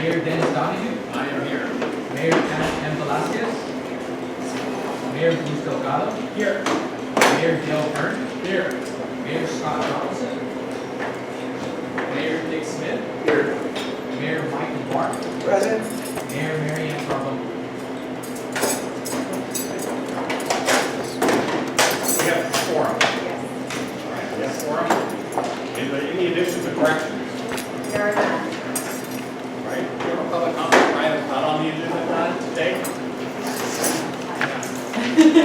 Mayor Dennis Donahue. I am here. Mayor M. Velasquez. Mayor Bruce Delgado. Here. Mayor Dale Byrne. Here. Mayor Scott Robinson. Mayor Dick Smith. Here. Mayor Michael Barr. Present. Mayor MaryAnn Carbone. We have a quorum. All right, we have a quorum. Any additions or corrections? There are none. All right, we have a public comment for items not on the agenda today.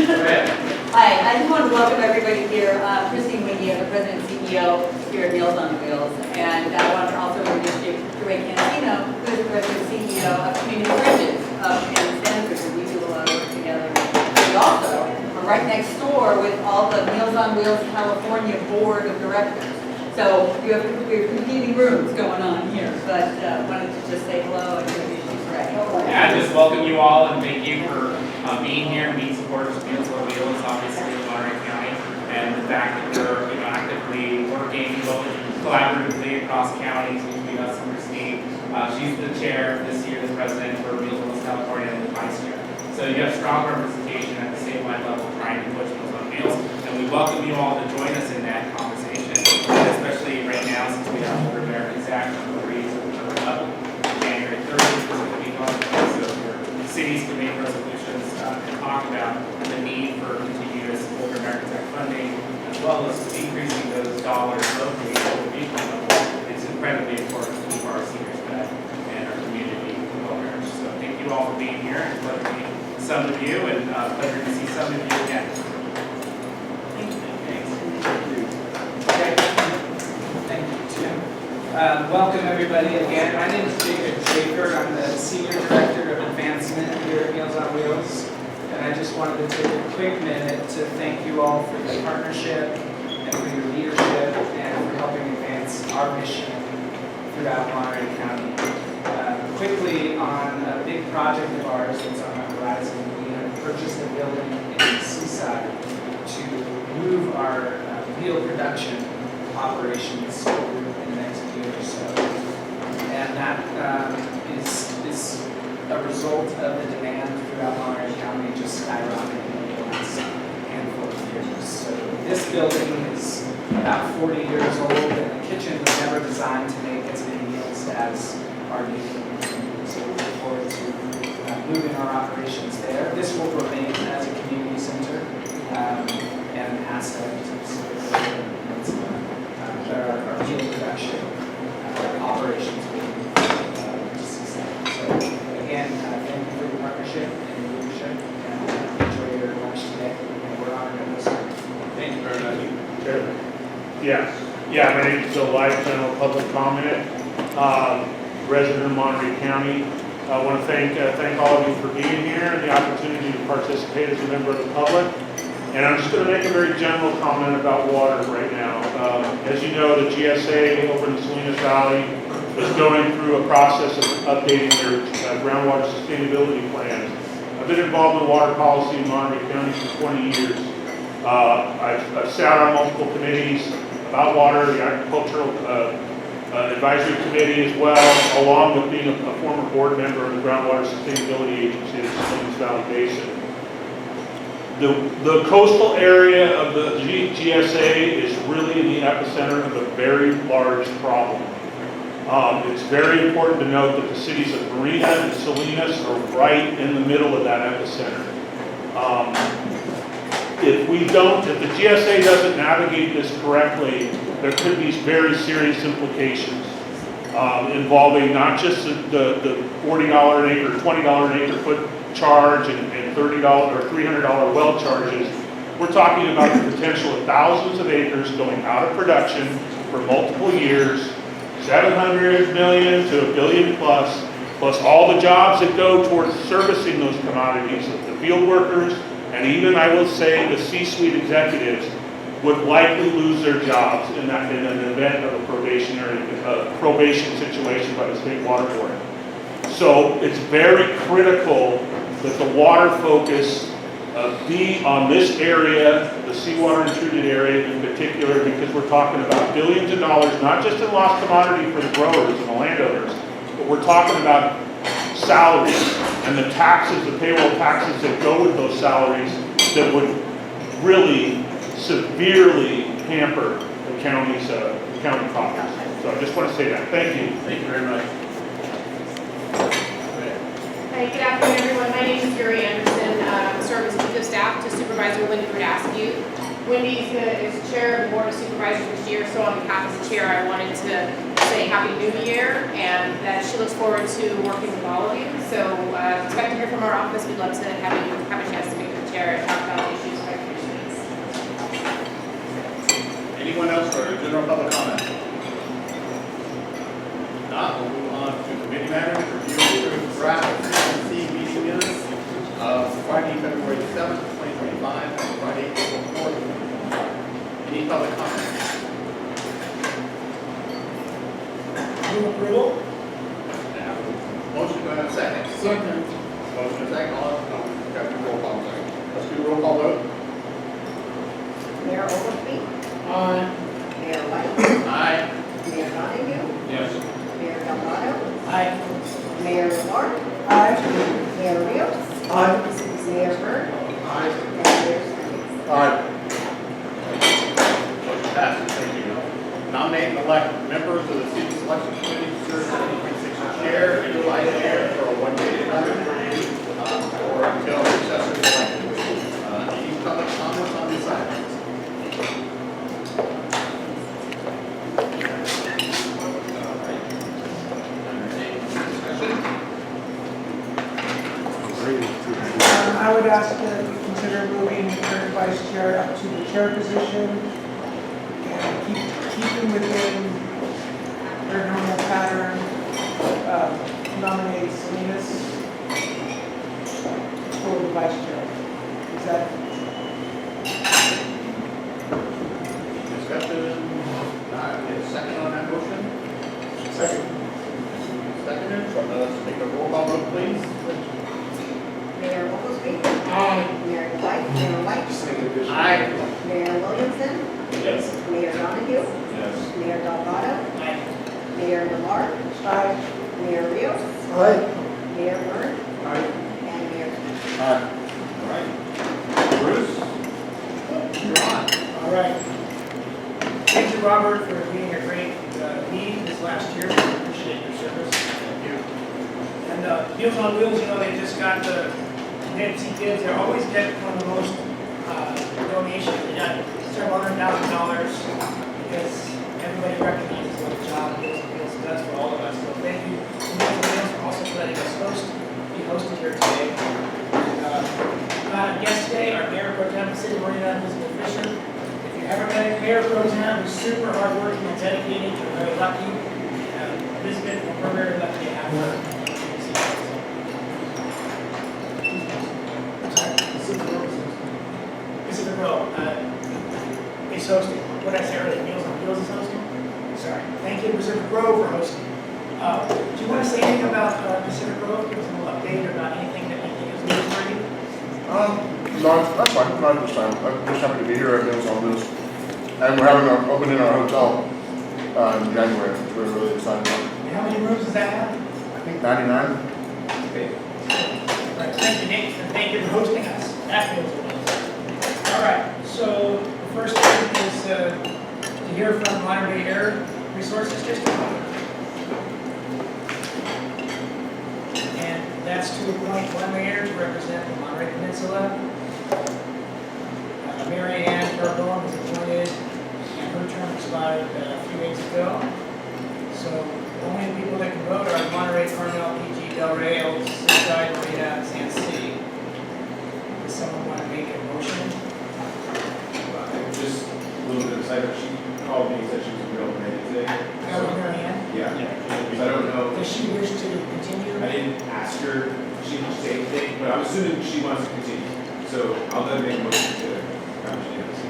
Go ahead. Hi, I just want to welcome everybody here. Christine Wingy, I'm the President and CEO here at Meals on Wheels. And I want to also introduce Ray Cancino, who is the President and CEO of Community Bridges in Stanford, and we do a lot of work together. We also are right next door with all the Meals on Wheels California Board of Directors. So we have competing rooms going on here, but wanted to just say hello and introduce you to Ray. Yeah, I just welcome you all and thank you for being here and being supporters of Meals on Wheels, obviously in Monterey County, and the fact that we're actively working both collaboratively across counties between us and Christine. She's the chair this year, the president for Meals on Wheels California, and the vice chair. So you have strong representation at the statewide level trying to push Meals on Wheels, and we welcome you all to join us in that conversation, especially right now since we have Older Americans Act on the reads coming up January 30th, so your cities can make resolutions and talk about the need for continuous Older Americans Act funding, as well as increasing those dollars locally at the regional level. It's incredibly important to keep our seniors fed and our community well nourished. So thank you all for being here. It's a pleasure to meet some of you, and pleasure to see some of you again. Thank you. Okay. Thank you, Tim. Welcome everybody again. My name is Jacob Schaefer. I'm the Senior Director of Advancement here at Meals on Wheels. And I just wanted to take a quick minute to thank you all for your partnership and for your leadership and for helping advance our mission throughout Monterey County. Quickly on a big project of ours that's on the horizon, we have purchased a building in Seaside to move our wheel production operations over in the next year or so. And that is a result of the demand throughout Monterey County just skyrocketing in the last handful of years. So this building is about 40 years old, and the kitchen was never designed to make as many meals as our new kitchen. So we look forward to moving our operations there. This will remain as a community center and an asset to our meal production operations will Seaside. So again, thank you for your partnership and your leadership, and enjoy your lunch today. And we're honored to host you. Thank you very much. Chairman. Yeah, my name is Bill Light, general public comment, resident of Monterey County. I want to thank all of you for being here and the opportunity to participate as a member of the public. And I'm just going to make a very general comment about water right now. As you know, the GSA over in the Salinas Valley is going through a process of updating their groundwater sustainability plans. I've been involved in water policy in Monterey County for 20 years. I've sat on multiple committees about water, the agricultural advisory committee as well, along with being a former board member of the groundwater sustainability agency in the Salinas Valley Basin. The coastal area of the GSA is really in the epicenter of a very large problem. It's very important to note that the cities of Marina and Salinas are right in the middle of that epicenter. If the GSA doesn't navigate this correctly, there could be very serious implications involving not just the $40 an acre, $20 an acre foot charge and $30 or $300 well charges. We're talking about the potential of thousands of acres going out of production for multiple years, 700 million to $1 billion plus all the jobs that go towards servicing those commodities, the field workers, and even, I will say, the C-suite executives would likely lose their jobs in an event of a probation situation by the State Water Board. So it's very critical that the water focus be on this area, the seawater intruted area in particular, because we're talking about billions of dollars, not just in lost commodity for the growers and the landowners, but we're talking about salaries and the taxes, the payroll taxes that go with those salaries that would really severely hamper the county's, county coffers. So I just want to say that. Thank you. Thank you very much. Hi, good afternoon, everyone. My name is Gary Anderson. I serve as Chief of Staff to Supervisor Wendy Verdasky. Wendy is Chair of the Board of Supervisors this year, so on behalf of the Chair, I wanted to say Happy New Year and that she looks forward to working with all of you. So expect to hear from our office. We'd love to have you have a chance to meet with the Chair and talk about the issues for our commissioners. Anyone else for general public comment? Not, we'll move on to committee matters. Review and approve draft CSC meeting minutes of Friday, February 7th, 2025, and Friday, April 4th. Any public comment? Move approval? Motion, do I have a second? Second. Motion and second, all, got to do roll call second. Let's do a roll call vote. Mayor Oglesby, Aye. Mayor White, Aye. Mayor Donahue, Yes. Mayor Delgado, Aye. Mayor Lamar, Aye. Mayor Rios, Aye. Mayor Byrd, Aye. and Mayor Sanders. Aye. Motion passes, thank you. Nominate and elect members of the city selection committee to serve as the precinct chair and vice chair for a one-day term, or until successor is elected. Any public comments on this item? I would ask that we consider moving the current vice chair up to the chair position and keeping within their normal pattern, nominate Salinas for the vice chair. Is that? Discussion, second on that motion? Second. Seconded, so let's take a roll call vote, please. Mayor Oglesby, Aye. Mayor White, Aye. Mayor Williamson, Yes. Mayor Donahue, Yes. Mayor Delgado, Aye. Mayor Lamar, Aye. Mayor Rios, Aye. Mayor Byrd, Aye. and Mayor Sanders. Aye. All right. Bruce? You're on. All right. Thank you, Robert, for being a great lead this last year. We appreciate your service. Thank you. And Meals on Wheels, you know, they just got the Nancy kids. They always get one of the most donations. They got several $100,000 because everybody recognizes what the job Meals on Wheels does for all of us. So thank you to Meals on Wheels for also letting us be hosted here today. Our guest today, our Mayor Pro Tem of the City of Marina, Elizabeth Fisher. If you ever met a Mayor Pro Tem who's super hardworking and dedicated, you're very lucky. Elizabeth, we're very lucky to have her. Pacific Row is hosting. What did I say earlier? Meals on Wheels is hosting? Sorry. Thank you, Pacific Row, for hosting. Do you want to say anything about Pacific Row? Give us a little update about anything that you think is newsworthy? No, that's fine. Not this time. I'm just happy to be here at Meals on Wheels. And we're having our opening our hotel in January, which we're really excited about. And how many rooms does that have? I think 99. Okay. Right, thank you, Nate, and thank you for hosting us. That feels good. All right, so the first thing is to hear from Monterey Air Resources District. And that's to appoint one mayor to represent the Monterey Peninsula. MaryAnn Carbone was appointed, and her term expired a few weeks ago. So the only people that can vote are Monterey, Carmel, PG, Del Rey, Seaside, Marina, and San C. Does someone want to make a motion? Just a little bit excited. She called me and said she was going to be open today. MaryAnn, Yeah. Because I don't know. does she wish to continue? I didn't ask her if she didn't say anything, but I'm assuming she wants to continue. So I'll then make a motion to come to this.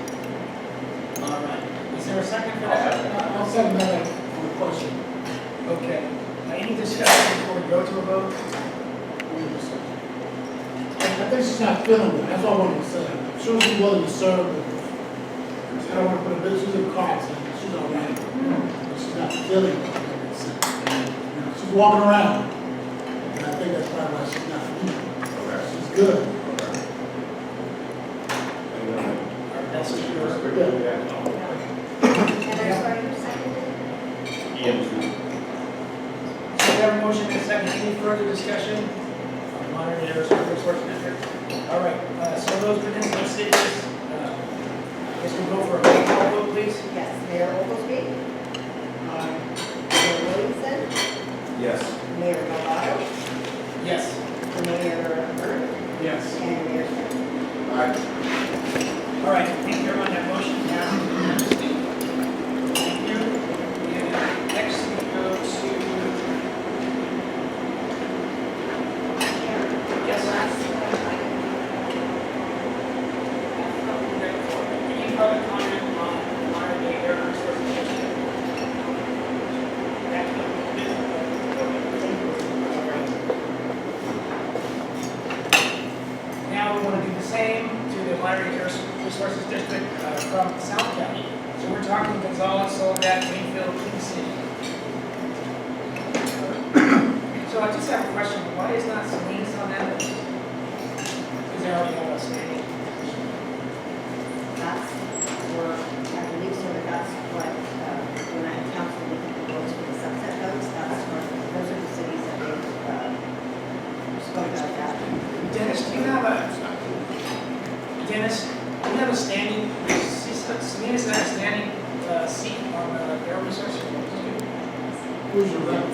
All right. Is there a second for that? I'll second that on the question. Okay. Any discussion before we go to a vote? I think she's not feeling it. That's all I wanted to say. I'm sure she's willing to serve. I don't want to put a bit, she's in cards, and she's all right. But she's not feeling it. She's she's walking around. And I think that's probably why she's not here. Okay. She's good. That's what you're. And I'm sorry, who seconded it? Ian. So we have a motion and a second. Any further discussion on monitoring air resource manager? All right, so those peninsula cities, I guess we'll go for a roll call vote, please. Yes, Mayor Oglesby, Mayor Williamson, Yes. Mayor Novato, Yes. Mayor Burt, Yes. and Mayor Smith. All right, thank you everyone, that motion passes unanimously. Thank you. And next we go to. Yes. Any public comment on Monterey air resource management? Now we want to do the same to the Monterey Air Resources District from South County. So we're talking Gonzales, Soledad, Greenfield, King City. So I just have a question, why is not Salinas on that list? Because they already have a standing. That's where, I believe so, that that's what, when I council votes for the sunset votes, that's what, those are the cities that they, spoke about that. Dennis, do you have a standing, Salinas has a standing seat on the air resources? Who's your rep?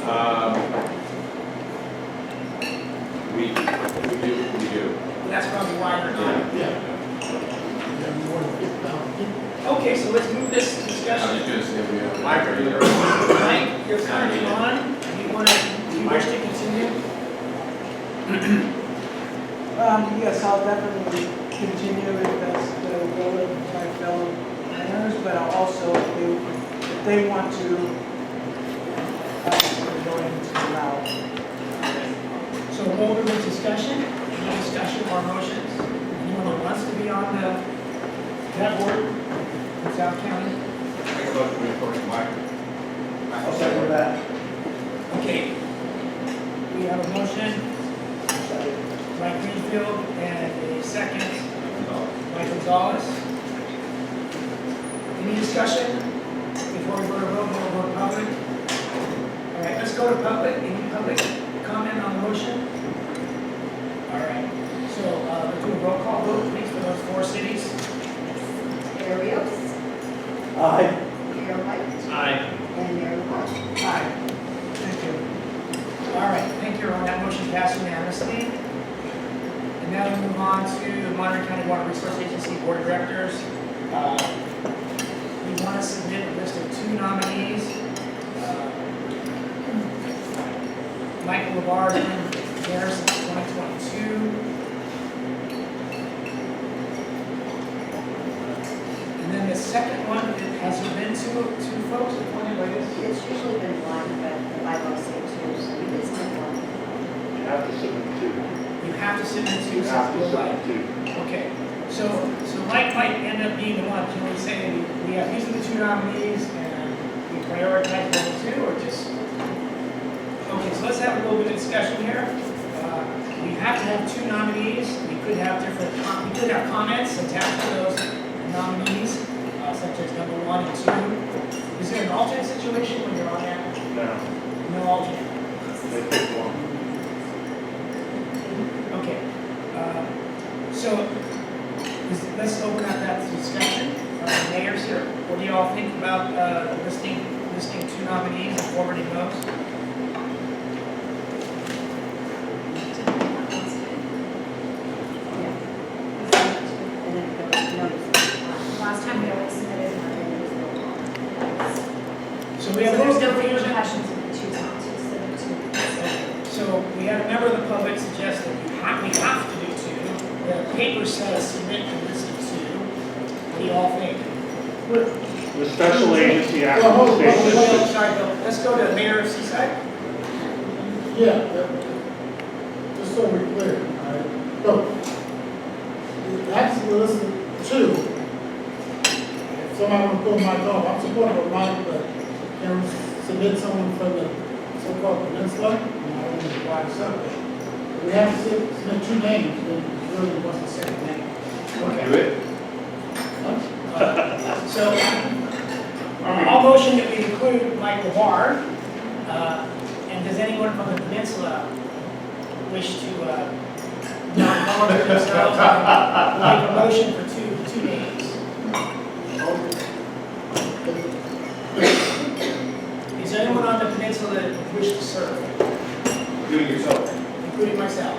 We do. That's probably why you're not. Yeah. You have more than 50,000 people. Okay, so let's move this I was discussion. just gonna say we have. Mike, are you there? Mike, you're currently on. Do you wish to continue? Yes, I'll definitely continue if that's the will of my fellow planners, but I'll also, if they want to, I'm going to allow. So we'll go over the discussion, any discussion or motions? Anyone that wants to be on that board in South County? Make a motion to report to Mike. I'll second that. Okay. We have a motion by Greenfield and a second by Gonzales. Any discussion before we go to vote? We'll go to public. All right, let's go to public. Any public comment on the motion? All right, so let's do a roll call vote, please, for those four cities. Mayor Rios, Aye. Mayor White, Aye. and Mayor LaBarge. Aye. Thank you. All right, thank you, everyone. That motion passed unanimously. And now we move on to the Monterey County Water Resource Agency Board of Directors. We want to submit a list of two nominees. Michael LaBarge has been there since 2022. And then the second one, has there been two folks appointed by this? It's usually been one, but the bylaws say two, so we did send one. You have to submit two. You have to submit two. You have to submit two. Okay, so Mike might end up being the one, can we say, we have, these are the two nominees, and we prioritize one or two, or just? Okay, so let's have a little bit of discussion here. We have to have two nominees, we could have comments attached to those nominees, such as number 1 and 2. Is there an alternate situation when you're on that? No, No alternate? they pick one. Okay, so let's open up that discussion. Mayors here, what do you all think about listing two nominees and forwarding those? And then the notice. Last time we always submitted one. So we have a So there's little no confusion. repercussions if we choose not to submit two. So we had a member of the public suggest that we have to do two. The paper says submit a list of two. What do you all think? The special agency Well, action hold on, statement. Well, sorry, Bill. Let's go to the mayor of Seaside. Yeah, just so we're clear, all right? So, actually, listen, two. If somebody want to pull Mike off, I'm supportive of Mike, but can we submit someone from the so-called peninsula, and I want to divide separately. We have to submit two names, then really wants the second name. Do it? So, I'll motion that we include Mike Lamar. And does anyone from the peninsula wish to not volunteer themselves? Make a motion for two names. Is there anyone on the peninsula that would wish to serve, Doing yourself. including myself?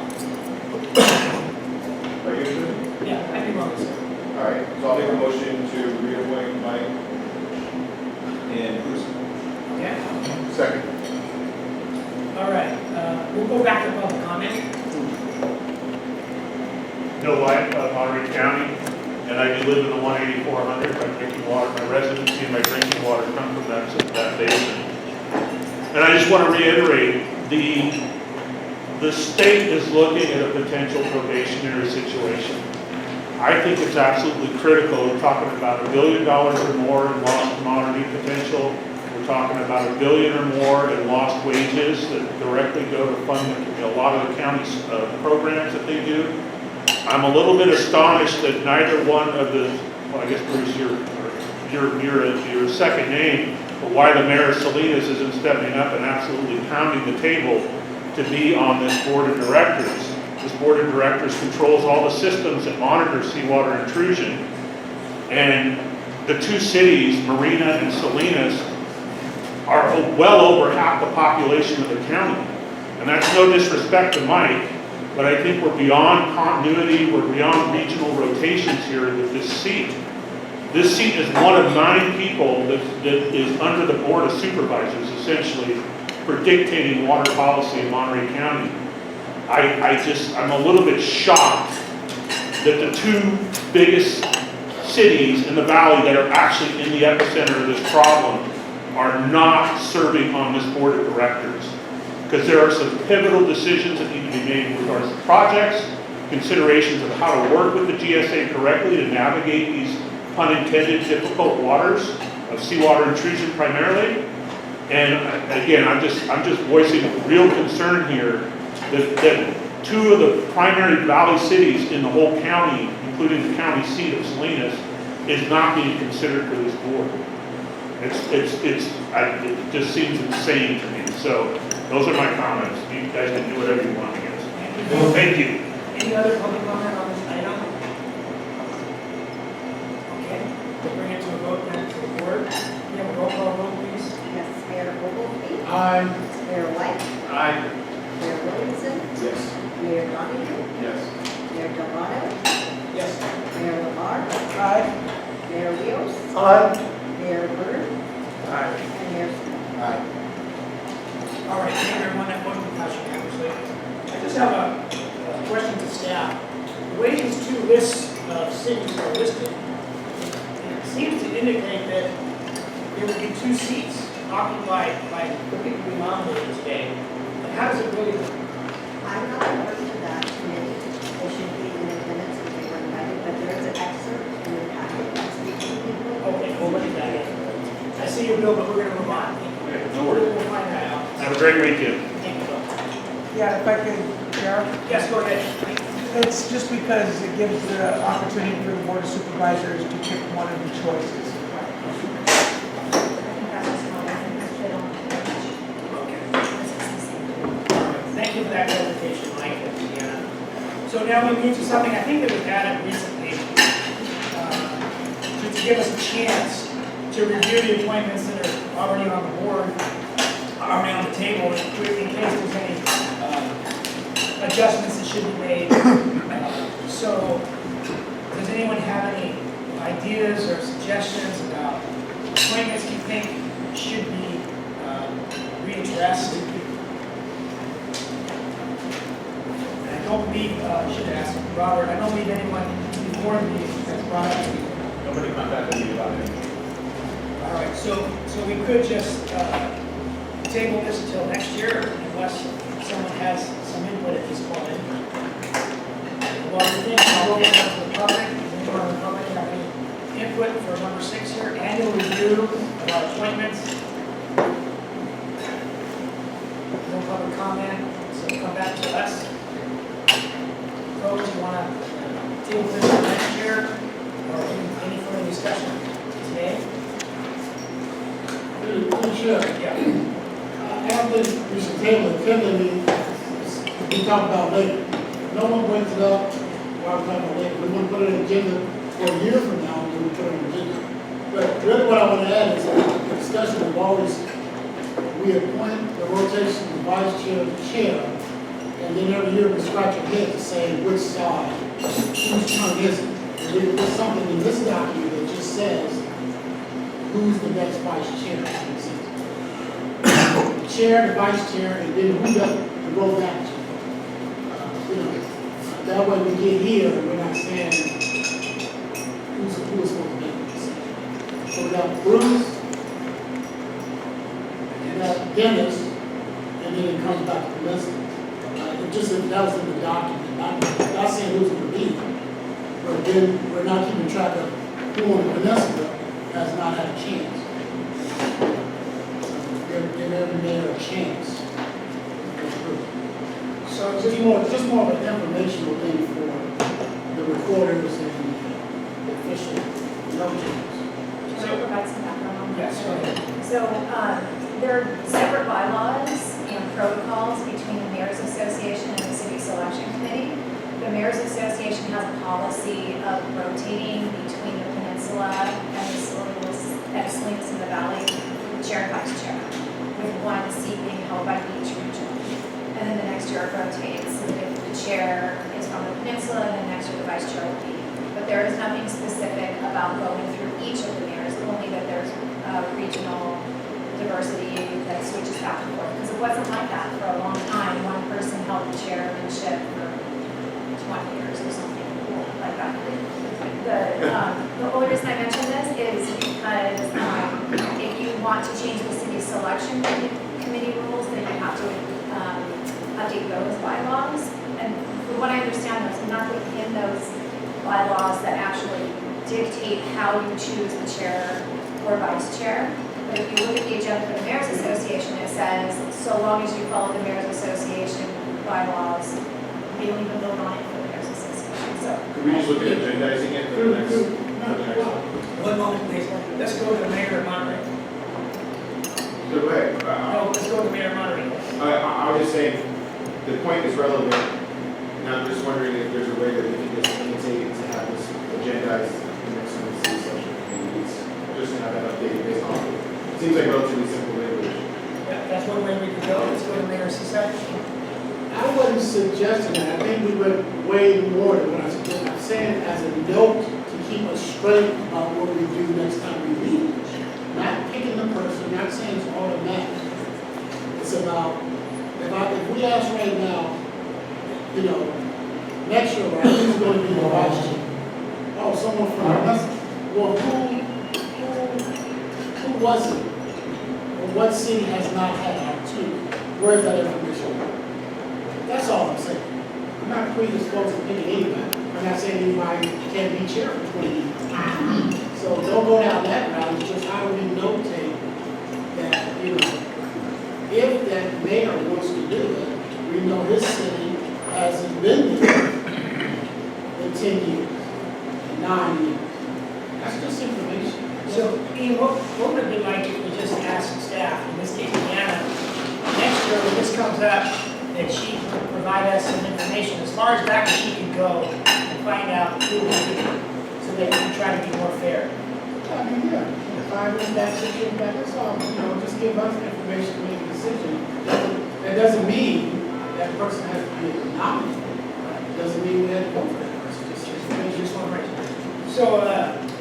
Are you doing? Yeah, I'd be willing to serve. All right, so I'll make a motion to reappoint Mike and Bruce. Okay? Second. All right, we'll go back to public comment. Bill White, Monterey County, and I do live in the 18400. My drinking water, my residency and my drinking water come from that basin. And I just want to reiterate, the state is looking at a potential probationary situation. I think it's absolutely critical. We're talking about $1 billion or more in lost commodity potential. We're talking about $1 billion or more in lost wages that directly go to fund a lot of the county's programs that they do. I'm a little bit astonished that neither one of the, well, I guess Bruce, your second name, but why the mayor of Salinas isn't stepping up and absolutely pounding the table to be on this board of directors. This board of directors controls all the systems that monitor seawater intrusion. And the two cities, Marina and Salinas, are well over half the population of the county. And that's no disrespect to Mike, but I think we're beyond continuity, we're beyond regional rotations here with this seat. This seat is one of 9 people that is under the board of supervisors, essentially, for dictating water policy in Monterey County. I'm a little bit shocked that the 2 biggest cities in the valley that are actually in the epicenter of this problem are not serving on this board of directors. Because there are some pivotal decisions that need to be made in regards to projects, considerations of how to work with the GSA correctly to navigate these unintended difficult waters of seawater intrusion primarily. And again, I'm just voicing real concern here that 2 of the primary valley cities in the whole county, including the county seat of Salinas, is not being considered for this board. It just seems insane to me. So those are my comments. You guys can do whatever you want, I guess. Thank you. Any other public comment on this item? Okay, we'll bring it to a vote then to the board. We have a roll call vote, please. Yes, Mayor Ogilvy, Aye. Mayor White, Aye. Mayor Williamson, Yes. Mayor Donahue, Yes. Mayor Delgado, Yes. Mayor Lamar, Aye. Mayor Rios, Aye. Mayor Byrd, Aye. and Mayor Smith. Aye. All right, thank you everyone, that motion passed unanimously. I just have a question to staff. The way these 2 lists of cities are listed, it seems to indicate that there would be 2 seats occupied by the people we nominated today. But how does it really work? I'm not a member to that committee. They should be in attendance if they were invited, but there is an excerpt in the packet that speaks to people. Okay, we'll look at that. I see your bill, but we're gonna move on. No worries. We'll find that out. Have a great weekend. Thank you, Bill. Yeah, if I could, Sheriff, Yes, go ahead. it's just because it gives the opportunity for the board of supervisors to pick one of the choices. Thank you for that clarification, Mike and Deanna. So now we move to something I think that was added recently, to give us a chance to review the appointments that are already on the board, already on the table, in case there's any adjustments that should be made. So, does anyone have any ideas or suggestions about appointments you think should be readdressed? And I don't believe, I should ask Robert, I don't believe anyone before me has brought up anything. Nobody contacted me about it. All right, so we could just table this until next year unless someone has some input at this point. While we think, I'll open it up to the public. Does anyone in the public have any input for number 6 here? Annual review of our appointments. comment, so come back to us. Folks, you want to deal with this next year, or any further discussion today? Sure. Yeah. I don't think we should table it, typically, we talk about later. No one brings it up while we're talking about later. We want to put it on the agenda for a year from now, when we put it on the agenda. But really what I want to add is the discussion of always, we appoint the rotation of vice chair to chair, and then every year we scratch our head to say which side, whose turn is it. And there's something in this document that just says who's the next vice chair. The chair, the vice chair, and then who does the roll back to. That way we get here and we're not saying who is supposed to make the decision. So we got Bruce, we got Dennis, and then it comes back to Melissa. It just, that was in the document. Not saying who's going to be, but then we're not keeping track of who on the peninsula has not had a chance. Give every mayor a chance. So it's just more of an informational thing for the recorders and the official notaries. Can I provide some background on that? Yes, go ahead. So there are separate bylaws and protocols between the Mayor's Association and the City Selection Committee. The Mayor's Association has a policy of rotating between the peninsula and the Salinas in the valley, chair and vice chair, with one seat being held by each region. And then the next year it rotates. If the chair is from the peninsula, then next year the vice chair will be. But there is nothing specific about going through each of the mayors, only that there's regional diversity that switches back and forth. Because it wasn't like that for a long time. One person held the chairmanship for 20 years or something like that. The only reason I mention this is because if you want to change the city selection committee rules, then you have to update those bylaws. And from what I understand, there's nothing in those bylaws that actually dictate how you choose the chair or vice chair. But if you look at the agenda for the Mayor's Association, it says, so long as you follow the Mayor's Association bylaws, they don't even vote on it for the Mayor's Association. So Could we just look at agendizing it for the next? One moment, please. Let's go to the mayor of Monterey. So go ahead. No, let's go to the mayor of Monterey. I was just saying, the point is relevant, and I'm just wondering if there's a way that we can just annotate to have this agendized in the next one city session meetings, just to have that updated based on, it seems like relatively simple language. Yeah, that's one way we could go. Let's go to mayor's selection. I wasn't suggesting that. I think we went way more than what I suggested. I'm saying as a note to keep us straight about what we do next time we meet. Not picking the person, not saying it's automatic. It's about, if we ask right now, next year, right, who's going to be the vice chair? Oh, someone from the message. Well, who was it? Or what city has not had an opportunity? Where's that information? That's all I'm saying. I'm not predisposed to picking anybody. I'm not saying anybody can't be chair for 20 years. So don't go down that route. It's just how do we notate that, if that mayor wants to do it, we know his city hasn't been there in 10 years, 9 years. That's just information. So, Ian, what would it be like if we just asked staff, in this case, Deanna, next year when this comes up, that she would provide us some information as far as back as she can go and find out who we do, so that we can try to be more fair. I mean, yeah, 5 years back, 6 years back, that's all, just give us information to make a decision. That doesn't mean that person has to be nominated. It doesn't mean we have to vote for that person, just one person. So,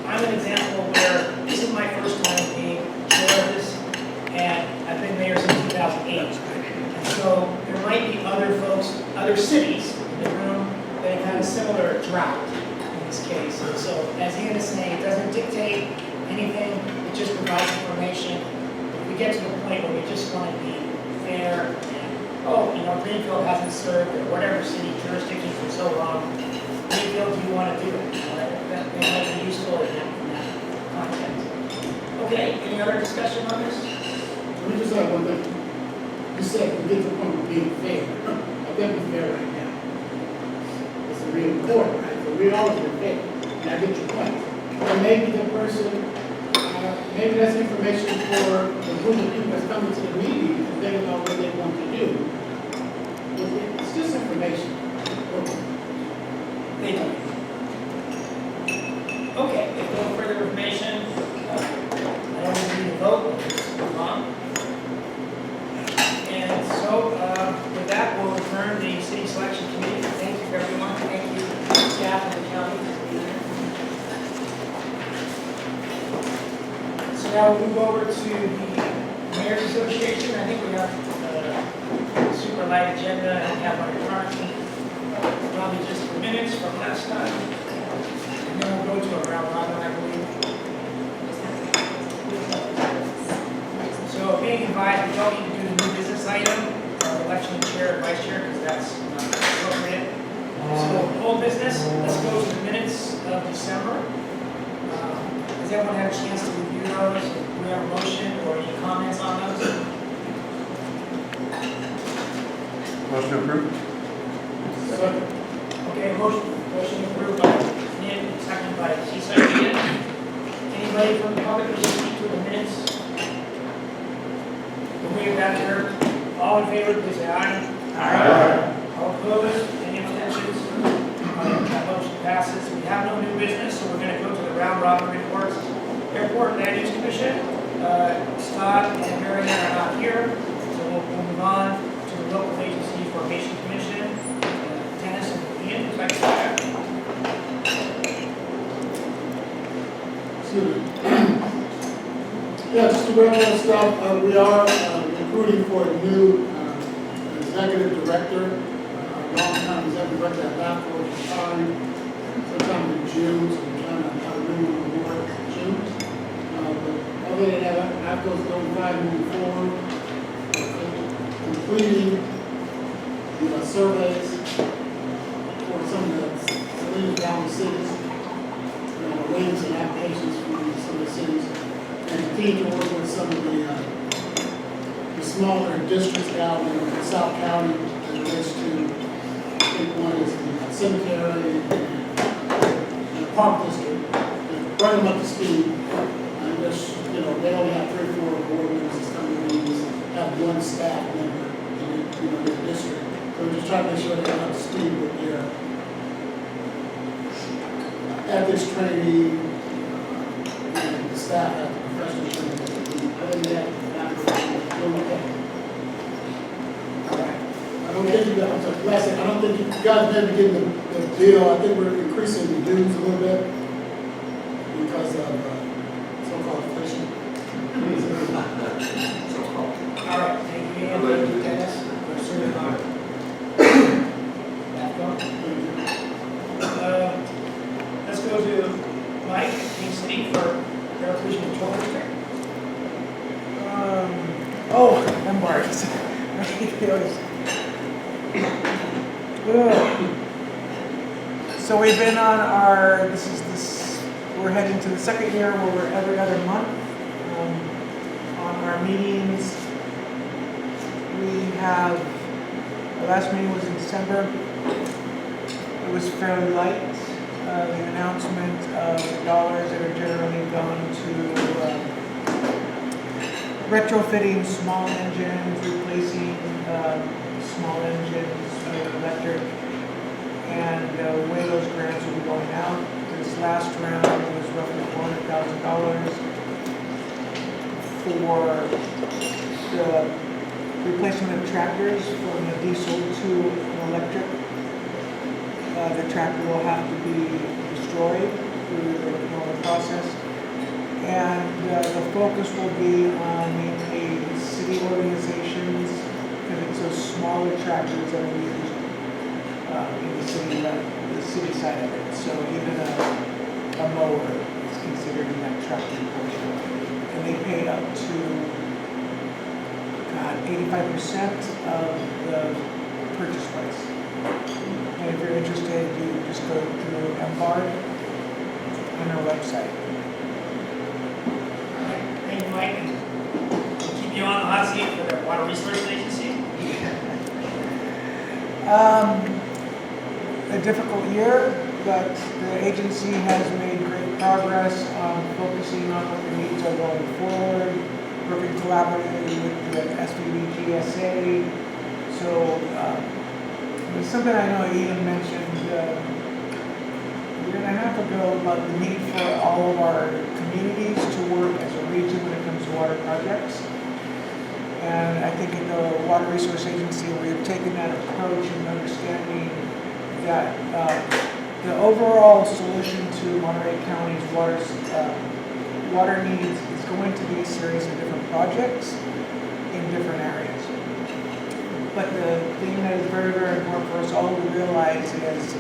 I'm an example where this is my first time being chair of this, and I've been mayor since 2008. And so there might be other folks, other cities in the room that have had a similar drought in this case. And so, as Ian is saying, it doesn't dictate anything, it just provides information. If we get to the point where we just want to be fair, and, Greenfield hasn't served, or whatever city jurisdiction for so long, Greenfield, do you want to do it? That might be useful in that context. Okay, any other discussion on this? Let me just add one thing. You said, we get to the point of being fair. I think we're fair right now. It's a real court, right? So we always been fair, and I get your point. But maybe the person, maybe that's information for the group of people that's coming to the meeting and think about what they want to do. It's just information. Thank you. Okay, if no further information, I don't think we need to vote, we'll just move on. And so, with that, we'll adjourn the city selection committee. Thank you, everyone. Thank you, staff and the county for being here. So now we'll move over to the Mayor's Association. I think we have a super light agenda and have our current, probably just the minutes from last time. And then we'll go to a round robin, I believe. So being advised, we don't need to do the new business item, election of chair and vice chair, because that's not appropriate. So old business, let's go to the minutes of December. Has everyone had a chance to review those? Do we have a motion or any comments on those? Motion approved? Okay, motion approved by Nick, seconded by Seaside again. Anybody from the public who speak to the minutes? When we get back here, all in favor, please say aye. Aye. All opposed, any abstentions? That motion passes. We have no new business, so we're going to go to the round robin reports. Airport Land Use Commission, Scott and MaryAnn are not here, so we'll move on to the Local Agency Formation Commission. Dennis and Ian, would you like to start? Excuse me. Yeah, just to wrap up stuff, we are recruiting for a new executive director, long-time executive director at LAFCO, retiring sometime in June, so we're trying to have a new one on board in June. But other than that, LAFCO's going to move forward, completing the surveys for some of the Salinas Valley cities, waiting some applications from some of the cities, and continue to work with some of the smaller districts down in South County as it relates to, I think one is the cemetery and the park district, and bring them up to speed. And just, they only have 3 or 4 board members that's coming in, just have one staff member in their district. So we're just trying to make sure they're up to speed with their ethics training, and the staff have professional training. Other than that, I don't think you got, last thing, I don't think you guys maybe getting the deal. I think we're increasing the dues a little bit because of so-called inflation. All right, thank you, Ian. Thank you, Dennis. We're serving on let's go to Mike, King City for Air Pollution Control District. Embarks. So we've been on our, we're heading to the second year where we're every other month on our meetings. Our last meeting was in December. It was fairly light. The announcement of the dollars that are generally gone to retrofitting small engines, replacing small engines with electric, and the way those grants will be going out. This last round was roughly $400,000 for the replacement of tractors from the diesel to an electric. The tractor will have to be destroyed through the normal process. And the focus will be on mainly city organizations, because it's those smaller tractors that are used in the city side of it. So even a mower is considered in that tractor portion. And they pay up to 85% of the purchase price. And if you're interested, you just go through Embark on our website. All right, thank you, Mike. We'll keep you on the hot seat for the Water Resources Agency. A difficult year, but the agency has made great progress on focusing on what the needs are going forward, working collaboratively with the SBB-GSA. So it's something I know Ian mentioned a year and a half ago about the need for all of our communities to work as a region when it comes to water projects. And I think in the Water Resource Agency, we have taken that approach and understanding that the overall solution to Monterey County's water needs is going to be a series of different projects in different areas. But the thing that is very, very important for us all to realize is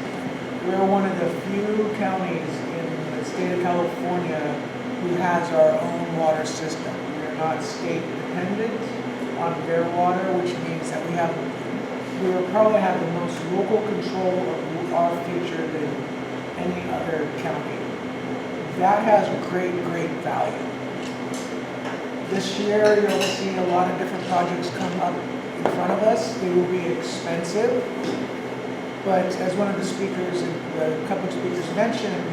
we're one of the few counties in the state of California who has our own water system. We're not state dependent on their water, which means that we will probably have the most local control of our future than any other county. That has great, great value. This year, you'll see a lot of different projects come up in front of us. They will be expensive, but as one of the speakers, a couple of speakers mentioned,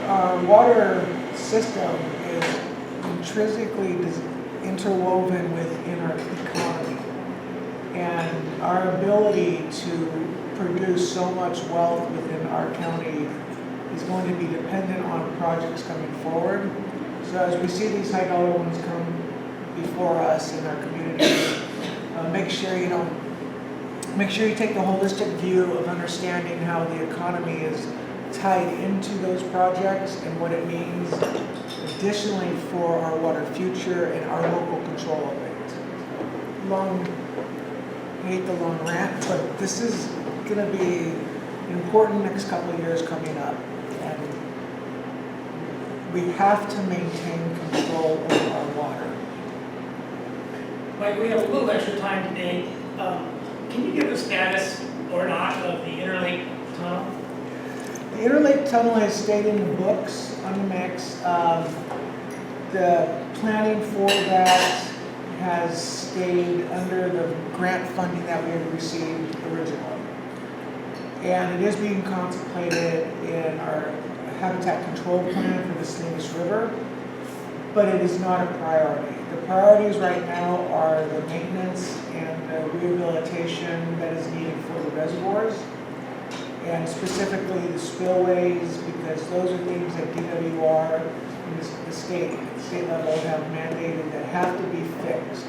our water system is intrinsically interwoven within our economy. And our ability to produce so much wealth within our county is going to be dependent on projects coming forward. So as we see these high dollar ones come before us in our community, make sure you take the holistic view of understanding how the economy is tied into those projects and what it means additionally for our water future and our local control of it. I hate the long rant, but this is going to be an important next couple of years coming up. And we have to maintain control over our water. Mike, we have a little extra time today. Can you give a status or not of the Interlake Tunnel? The Interlake Tunnel has stayed in the books on the mix. The planning for that has stayed under the grant funding that we had received originally. And it is being contemplated in our habitat control plan for the Salinas River, but it is not a priority. The priorities right now are the maintenance and the rehabilitation that is needed for the reservoirs, and specifically the spillways, because those are things that DWR and the state level have mandated that have to be fixed.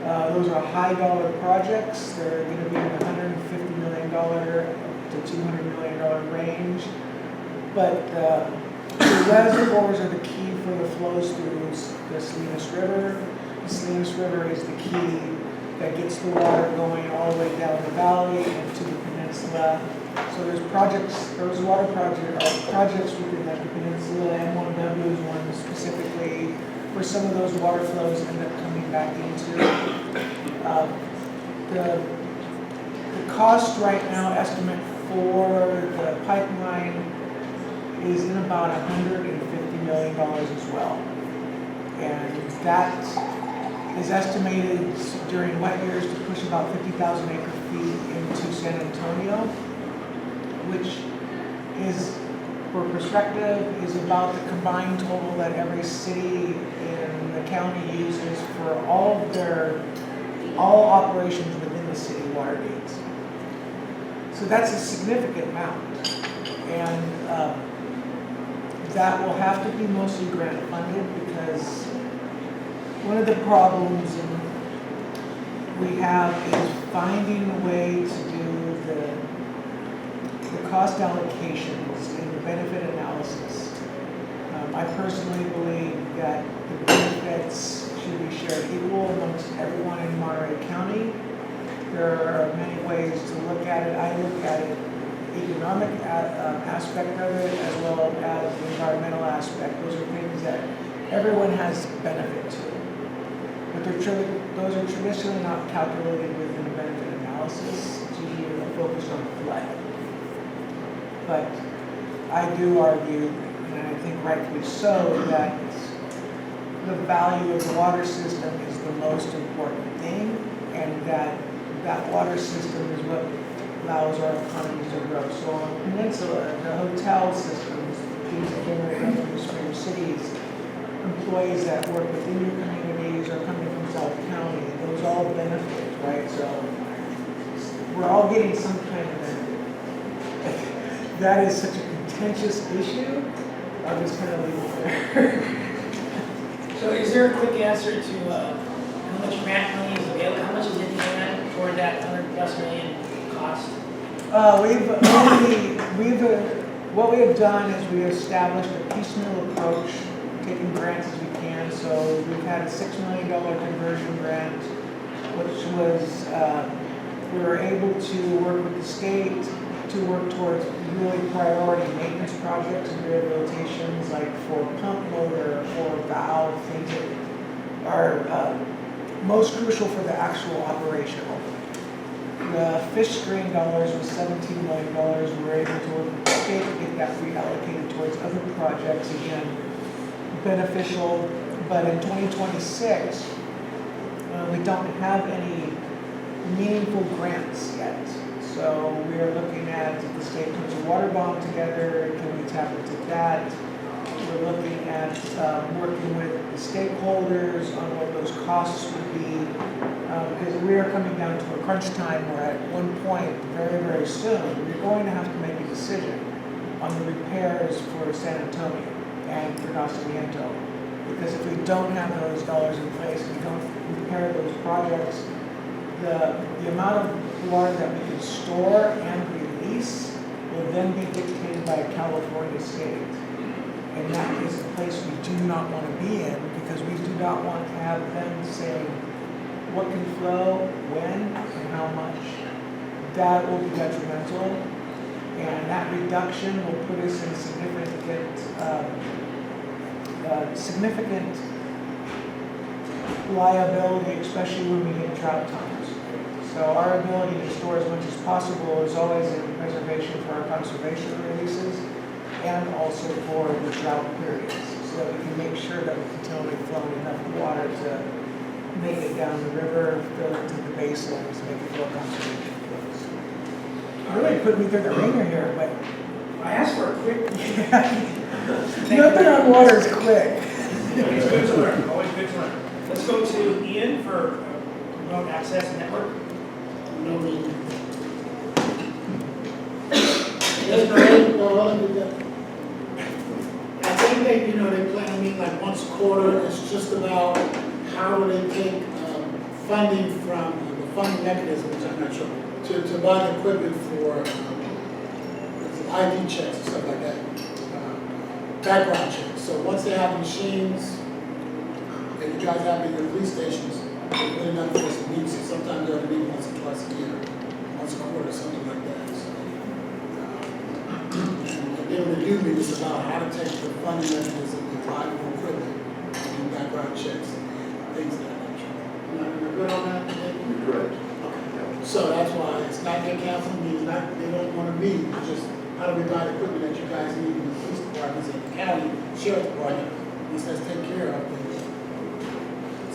Those are high dollar projects. They're going to be in the $150 million to $200 million range. But the reservoirs are the key for the flows through the Salinas River. The Salinas River is the key that gets the water going all the way down the valley and to the peninsula. So there's water projects within the peninsula. M1W is one specifically where some of those water flows end up coming back into. The cost right now estimate for the pipeline is in about $150 million as well. And that is estimated during wet years to push about 50,000 acre feet into San Antonio, which is, for perspective, is about the combined total that every city in the county uses for all operations within the city water needs. So that's a significant amount. And that will have to be mostly grant funded, because one of the problems we have is finding a way to do the cost allocations and the benefit analysis. I personally believe that the benefits should be shared equal amongst everyone in Monterey County. There are many ways to look at it. I look at it economic aspect of it as well as the environmental aspect. Those are things that everyone has benefit to. But those are traditionally not calculated within the benefit analysis. It's usually focused on flood. But I do argue, and I think rightfully so, that the value of the water system is the most important thing, and that that water system is what allows our economies to grow. So on the peninsula, the hotel systems, things that generate revenues for your cities, employees that work within your communities or coming from South County, those all benefit, right? So we're all getting some kind of benefit. That is such a contentious issue. I'll just kind of leave it there. So is there a quick answer to how much grant money is available? How much is in the grant toward that $100+ million cost? What we have done is we established a piecemeal approach, taking grants as we can. So we've had a $6 million conversion grant, which was, we were able to work with the state to work towards really priority maintenance projects and rehabilitations, like for pump motor or valve, things that are most crucial for the actual operational. The fish screen dollars was $17 million. We were able to work with the state to get that reallocated towards other projects, again, beneficial. But in 2026, we don't have any meaningful grants yet. So we are looking at if the state puts a water bond together, can we tap into that? We're looking at working with the stakeholders on what those costs would be, because we are coming down to a crunch time where at one point, very, very soon, we're going to have to make a decision on the repairs for San Antonio and for Nacimiento. Because if we don't have those dollars in place, we don't repair those projects, the amount of water that we can store and release will then be dictated by a California state. And that is a place we do not want to be in, because we do not want to have them saying what can flow, when, and how much. That will be detrimental, and that reduction will put us in significant liability, especially when we hit drought times. So our ability to store as much as possible is always in reservation for our conservation releases and also for the drought periods, so that we can make sure that we continually flow enough water to make it down the river, fill it to the basins, make it flow conservation flows. Really put me through the ringer here, but I asked for a quick. nothing on water is quick. It's good to learn, always good to learn. Let's go to Ian for remote access network. No meeting. Yes, Brian, I think they, they plan to meet like once a quarter. It's just about how do they take funding from the funding mechanism, which I'm not sure, to buy the equipment for ID checks and stuff like that, background checks. So once they have machines, and you guys have your police stations, they're putting up this meets, so sometimes they'll meet once or twice a year, once a quarter, something like that. So, and then when they do meet, it's about how to take the funding mechanism and apply for equipment, and background checks, and things of that nature. You're good on that? You're correct. Okay. So that's why it's not their council meeting, they don't want to meet, it's just how do we buy the equipment that you guys need in the police departments and the county sheriff department, let's take care of things.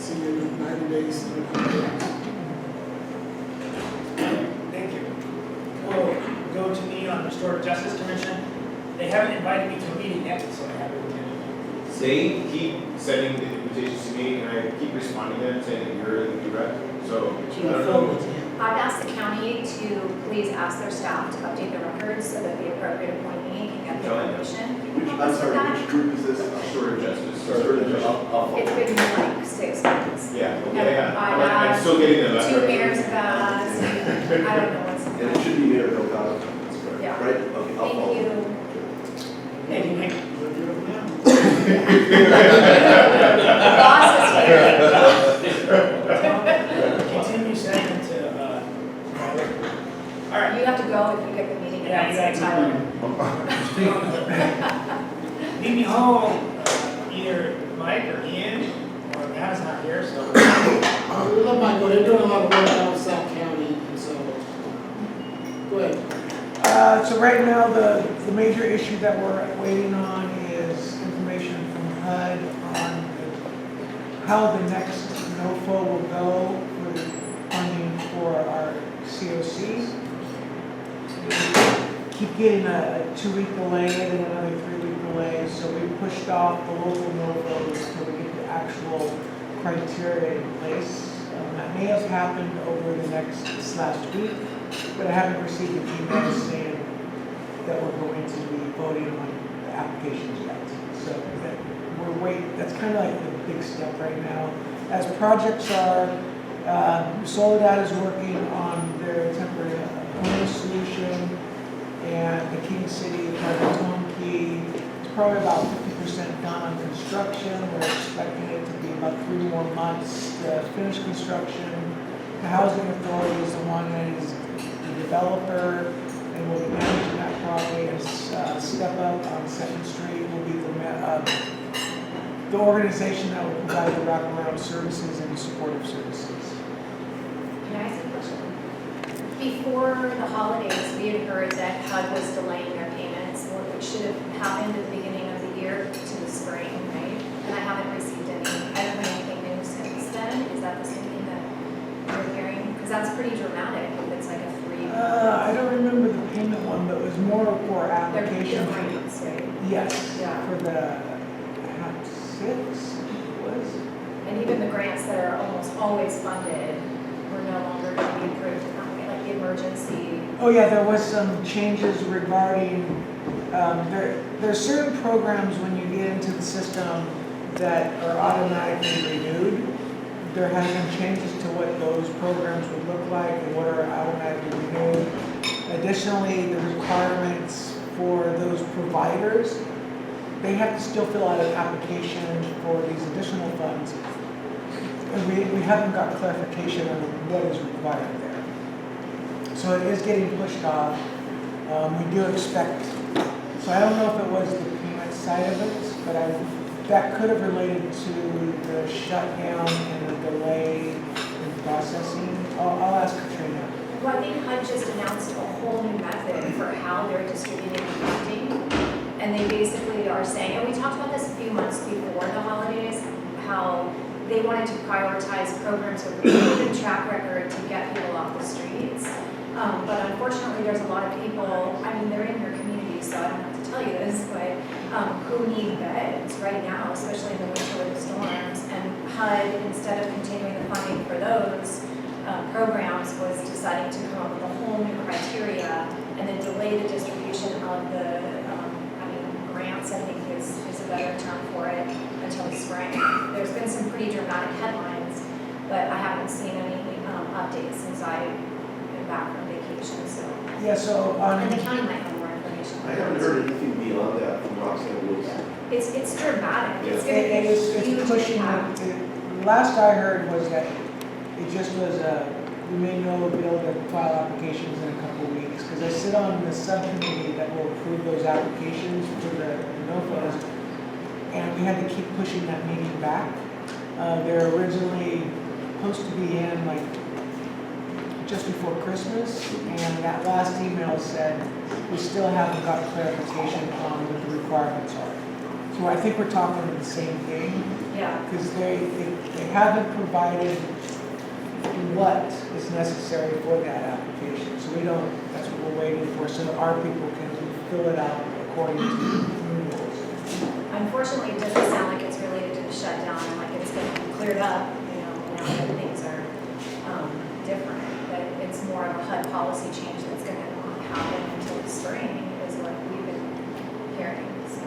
See you in 90 days. Thank you. We'll go to me on Restorative Justice Commission. They haven't invited me to a meeting yet, so I haven't attended. They keep sending the invitations to me, and I keep responding to them saying that you're the rep. So I don't know. I've asked the county to please ask their staff to update the records so that the appropriate appointee can get the information. I'm sorry, which group is this? Restorative Justice. Restorative Justice. It's been like 6 months. Yeah. I'm still getting them. 2 mayors have asked. I don't know what's. And it should be Mayor Delgado. That's correct. Yeah. Right? Okay, I'll follow. Thank you. Thank you, Nick. The boss is here. Continue sending to, all right. You have to go if you get the meeting. Yeah, you announced gotta in Thailand. Leave me home, either Mike or Ian, or Matt's not here, so. We'll let Mike go, they're doing a lot of work out in South County, and so, go ahead. So right now, the major issue that we're waiting on is information from HUD on how the next NOFO will go for funding for our keep getting a 2-week delay and then another 3-week delay, so we pushed off the local no-votes until we get the actual criteria in place. That may have happened over this last week, but I haven't received an email saying that we're going to be voting on the applications yet. So that we're waiting, that's kind of like the big step right now. As projects are, Soledad is working on their temporary home solution, and the King City Carmel Key, it's probably about 50% done on construction. We're expecting it to be about 3 more months to finish construction. The housing authority is the one that is the developer and will be managing that property. And Step Up on 2nd Street will be the organization that will provide the wraparound services and supportive services. Can I ask a question? Before the holidays, we had heard that HUD was delaying their payments, which should have happened at the beginning of the year to the spring, right? And I haven't received I haven't heard anything new since then. Is that the same thing that you're hearing? Because that's pretty dramatic if it's like a 3 month. I don't remember the payment one, but it was more for application. They're grants, right? Yes, Yeah. for the HAP 6, I think it was. And even the grants that are almost always funded were no longer going to be approved, like the emergency. Oh yeah, there was some changes regarding, there's certain programs when you get into the system that are automatically renewed. There have been changes to what those programs would look like and what are automatically renewed. Additionally, the requirements for those providers, they have to still fill out an application for these additional funds. And we haven't got clarification on what is required there. So it is getting pushed off. We do expect, so I don't know if it was the payment side of it, but that could have related to the shutdown and the delay in processing. I'll ask Katrina. Well, I think HUD just announced a whole new method for how they're distributing funding. And they basically are saying, and we talked about this a few months before the holidays, how they wanted to prioritize programs with a proven track record to get people off the streets. But unfortunately, there's a lot of people, I mean, they're in your community, so I don't have to tell you this, but who need beds right now, especially in the winter with the storms. And HUD, instead of continuing the funding for those programs, was deciding to come up with a whole new criteria and then delay the distribution of the, grants, I think is a better term for it, until the spring. There's been some pretty dramatic headlines, but I haven't seen any updates since I've been back from vacation, so. Yeah, so And the county might have more information. I haven't heard anything beyond that from Roxanne Woods. It's dramatic. It's Yeah. gonna be a It's huge pushing, impact. the last I heard was that it just was we may be able to file applications in a couple of weeks, because I sit on the subcommittee that will approve those applications for the NOFAs, and we had to keep pushing that meeting back. They're originally supposed to be in like just before Christmas, and that last email said we still haven't got clarification on what the requirements are. So I think we're talking the same thing, Yeah. because they haven't provided what is necessary for that application. So that's what we're waiting for, so that our people can fill it out according to the rules. Unfortunately, it doesn't sound like it's related to the shutdown, and like it's going to be cleared up, now that things are different. But it's more of a HUD policy change that's going to happen until the spring, is what we've been hearing. So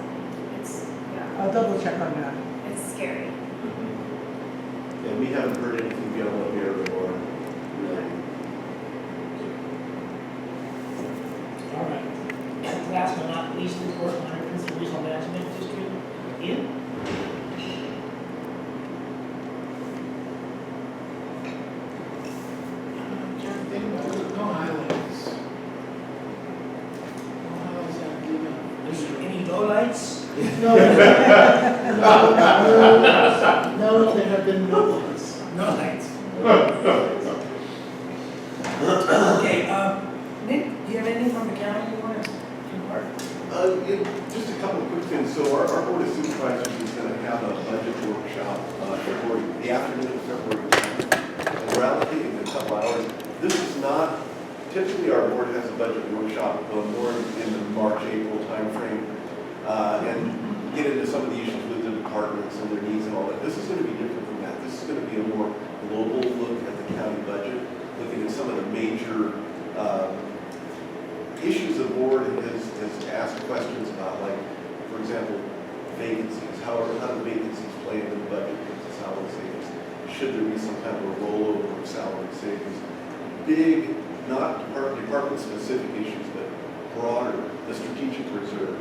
yeah, I'll double check on that. it's scary. And we haven't heard anything beyond what we heard before, really. All right. And last but not least, report on our Greenfield Regional Management District. Ian? I'm trying to think about it. No highlights. No highlights that I do know. Any lowlights? No, there have been no ones. No lights. Okay, Nick, do you have anything from the county you want to impart? Just a couple of quick things. So our Board of Supervisors is going to have a budget workshop the afternoon of February 10th. And we're allocating a couple hours. This is not Typically, our board has a budget workshop more in the March, April timeframe, and get into some of the issues with the departments and their needs and all that. This is going to be different from that. This is going to be a more global look at the county budget, looking at some of the major issues the board has asked questions about, like, for example, vacancies. How do vacancies play into the budget with salary savings? Should there be some kind of a rollover of salary savings? Big, not department-specific issues, but broader, the strategic reserve,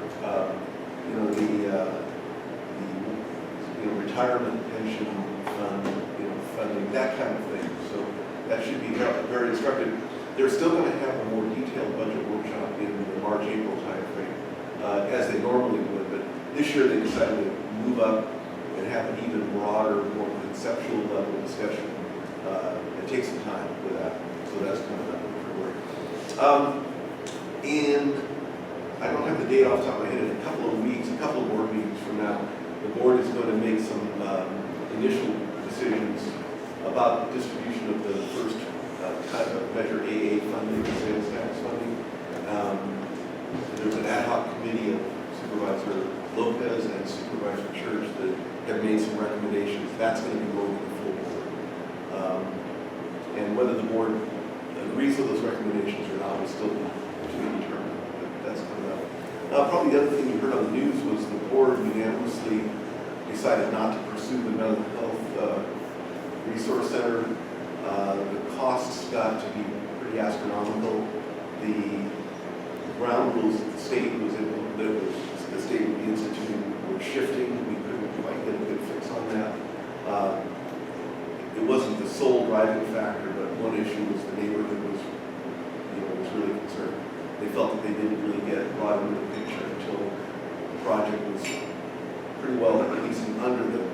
the retirement pension fund, funding, that kind of thing. So that should be very instructive. They're still going to have a more detailed budget workshop in the March-April timeframe, as they normally would, but this year they decided to move up and have an even broader, more conceptual level discussion. It takes some time with that, so that's kind of not for and I don't have the date off the top of my head. In a couple of weeks, a couple of board meetings from now, the board is going to make some initial decisions about the distribution of the first kind of Measure AA funding, sales tax funding. There's an ad hoc committee of Supervisor Lopez and Supervisor Church that have made some recommendations. That's going to be going to the full board. And whether the board agrees with those recommendations or not is still to be determined. But that's coming up. Probably the other thing you heard on the news was the board unanimously decided not to pursue the mental health resource center. The costs got to be pretty astronomical. The ground rules that the state would be instituting were shifting. We couldn't quite get a good fix on that. It wasn't the sole driving factor, but one issue was the neighborhood was really concerned. They felt that they didn't really get brought into the picture until the project was pretty well, at least under the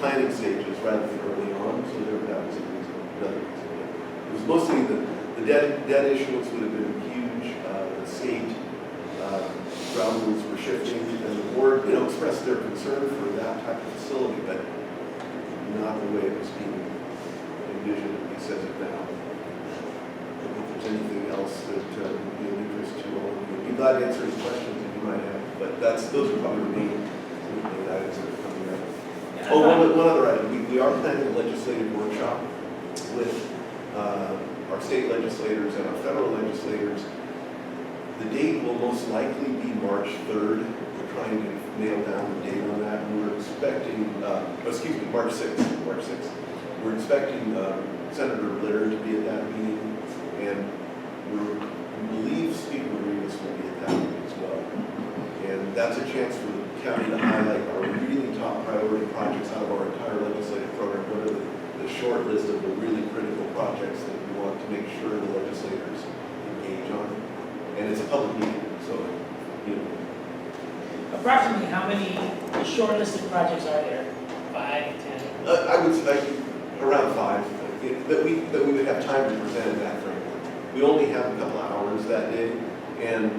planning stages rather than early on. So that was a reason. It was mostly the debt issuance would have been huge. The state ground rules were shifting, and the board expressed their concern for that type of facility, but not the way it was being envisioned, at least as of now. I don't know if there's anything else that would be of interest to all of you. I'd be glad to answer any questions that you might have, but those are probably the main items that are coming up. Oh, one other item. We are planning a legislative workshop with our state legislators and our federal legislators. The date will most likely be March 3rd. We're trying to nail down the date on that. And we're expecting, March 6th. March 6th. We're expecting Senator Blair to be at that meeting, and we believe Speaker Marina will be at that meeting as well. And that's a chance for the county to highlight our really top priority projects out of our entire legislative program. What are the short list of the really critical projects that we want to make sure the legislators engage on. And it's a public meeting, so, Approximately how many shortlisted projects are there? 5, 10? I would say around 5, that we would have time to present in that framework. We only have a couple of hours that day, and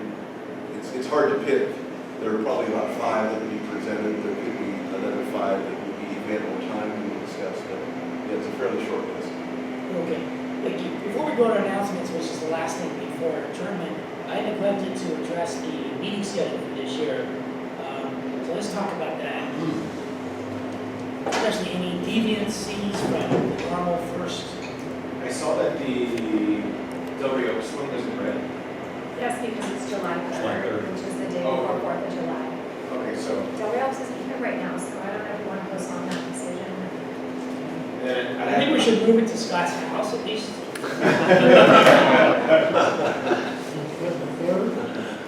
it's hard to pick. There are probably about 5 that would be presented. There could be another 5 that would be available time to discuss, but yeah, it's a fairly short list. Okay, thank you. Before we go to announcements, which is the last thing before adjournment, I neglected to address the meeting schedule for this year. So let's talk about that. Especially any deviancies from the normal first. I saw that the Del Rio swing was in red. Yes, because it's July July 3rd, 3rd. which is the day Oh. before 4th of July. Okay, so Del Rio isn't here right now, so I don't know if you want to postpone that decision. then I think we should move it to Scott's house at least.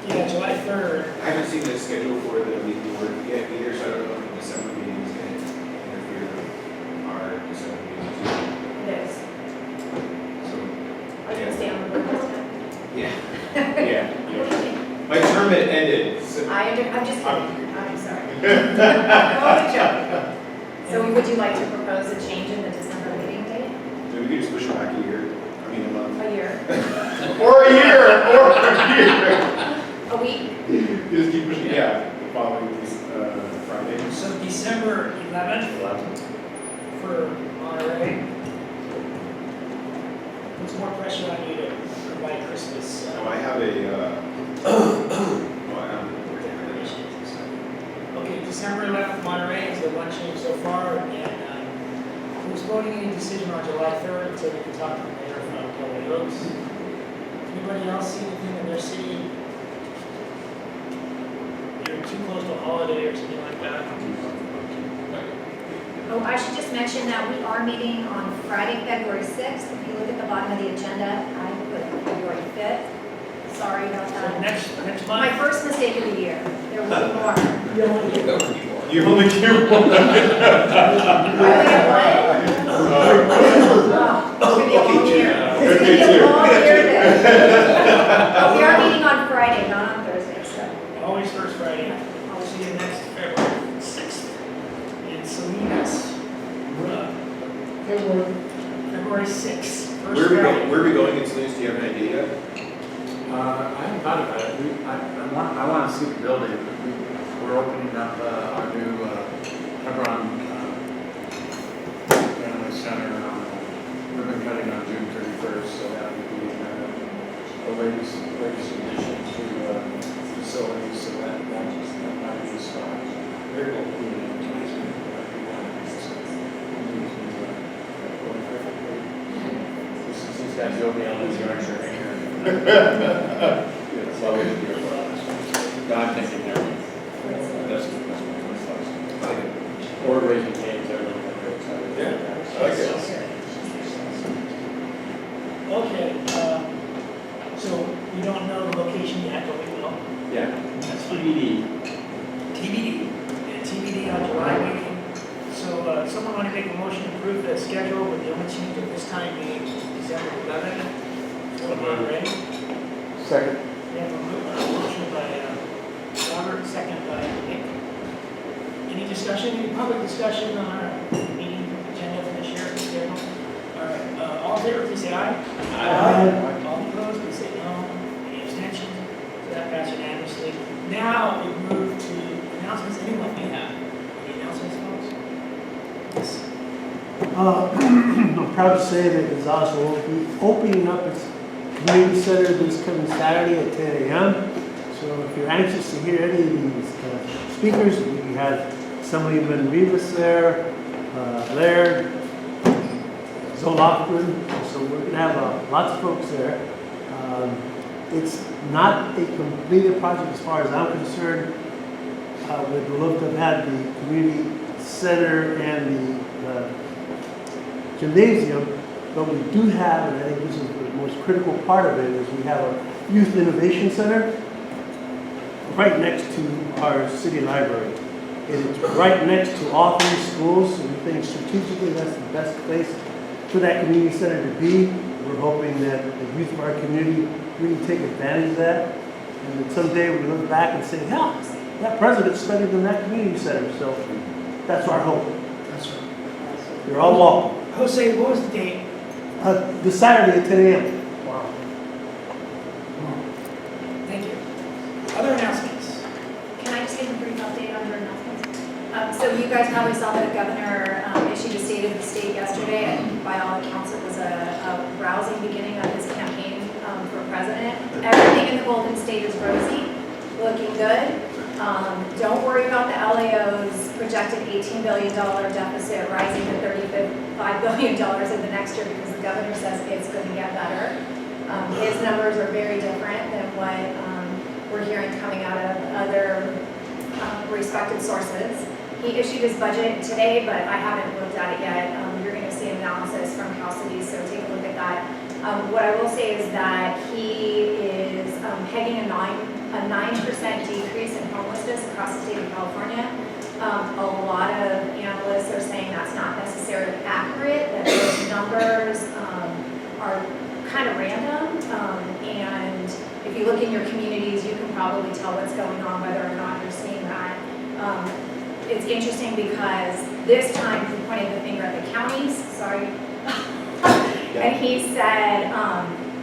Yeah, July 3rd. I haven't seen the schedule for the weekly work yet either, so I don't know if the December meeting is going to interfere with our December meeting. It is. So, Are you going to stay on the board this time? yeah. What do Yeah. you think? My term had ended. So I'm just kidding. I'm sorry. Totally joking. So would you like to propose a change in the December meeting date? maybe we could just push it back a year. I mean, a month. A year? Or a year! A week? Just keep pushing, yeah, the following Friday. So December 11th for Monterey. Puts more pressure on you to by Christmas. No, I have a, no, I haven't. Okay, December 11th, Monterey is the one change so far, and postponing any decision on July 3rd until we can talk to the mayor from Kelly Oaks. Anybody else see anything in their city? You're too close to a holiday or something like that? Oh, I should just mention that we are meeting on Friday, February 6th. If you look at the bottom of the agenda, I put February 5th. Sorry about So that. next My month? first mistake of the year. There will be more. You only get You only do one. I only get one? Oh, it's gonna be a long year. It's gonna be a long year then. But we are meeting on Friday, not on Thursday, so. always first Friday. I'll see you next February 6th in Salinas. February 6th. First Where are we Friday. going, where are we going in Salinas? Do you have an idea yet? I haven't thought about it. I want to see the building. We're opening up our new Hebron Family Center. Ribbon cutting on June 31st, so that would be the latest addition to facilities. So that might be a start. Very well clean. These guys go beyond the direction here. It's always good for us. But I'm thinking there. That's my thoughts. Or raising canes, everyone can go excited. Yeah, I like it. Okay, so we don't know the location yet, but we will. Yeah, That's fine. TBD. TBD, and TBD on July meeting. So, someone want to make a motion to approve the schedule with the only change at this time being December 11th? For Monterey. Second. We have a motion by Robert, second by Nick. Any discussion, any public discussion on our meeting agenda for this year? All right, all in favor, please say aye. Aye. All opposed, please say no. Any abstentions? So that passed unanimously. Now we move to announcements. Anyone may have any announcements, folks? Yes. I'm proud to say that Gonzales will be opening up its community center this coming Saturday at 10 a.m. So if you're anxious to hear any of these speakers, we have somebody in Rivas there, Laird, Zolofman, so we're going to have lots of folks there. It's not a completed project as far as I'm concerned. We'd love to have had the community center and the gymnasium, but we do have, and I think this is the most critical part of it, is we have a youth innovation center right next to our city library. And it's right next to all three schools, and we think strategically that's the best place for that community center to be. We're hoping that the youth of our community really take advantage of that, and that someday we look back and say, yeah, that president studied in that community center, so that's our hope. That's right. You're all welcome. Jose, what was the date? This Saturday at 10 a.m. Wow. Thank you. Other announcements? Can I just give a brief update on your announcements? So you guys probably saw that the governor issued a state of the state yesterday, and by all accounts it was a rousing beginning of his campaign for president. Everything in the Golden State is rosy, looking good. Don't worry about the LAO's projected $18 billion deficit rising to $35 billion in the next year, because the governor says it's going to get better. His numbers are very different than what we're hearing coming out of other respected sources. He issued his budget today, but I haven't looked at it yet. You're going to see analysis from House Cities, so take a look at that. What I will say is that he is pegging a 9% decrease in homelessness across the state of California. A lot of analysts are saying that's not necessarily accurate, that those numbers are kind of random. And if you look in your communities, you can probably tell what's going on, whether or not you're seeing that. It's interesting because this time he pointed the finger at the counties, sorry. And he said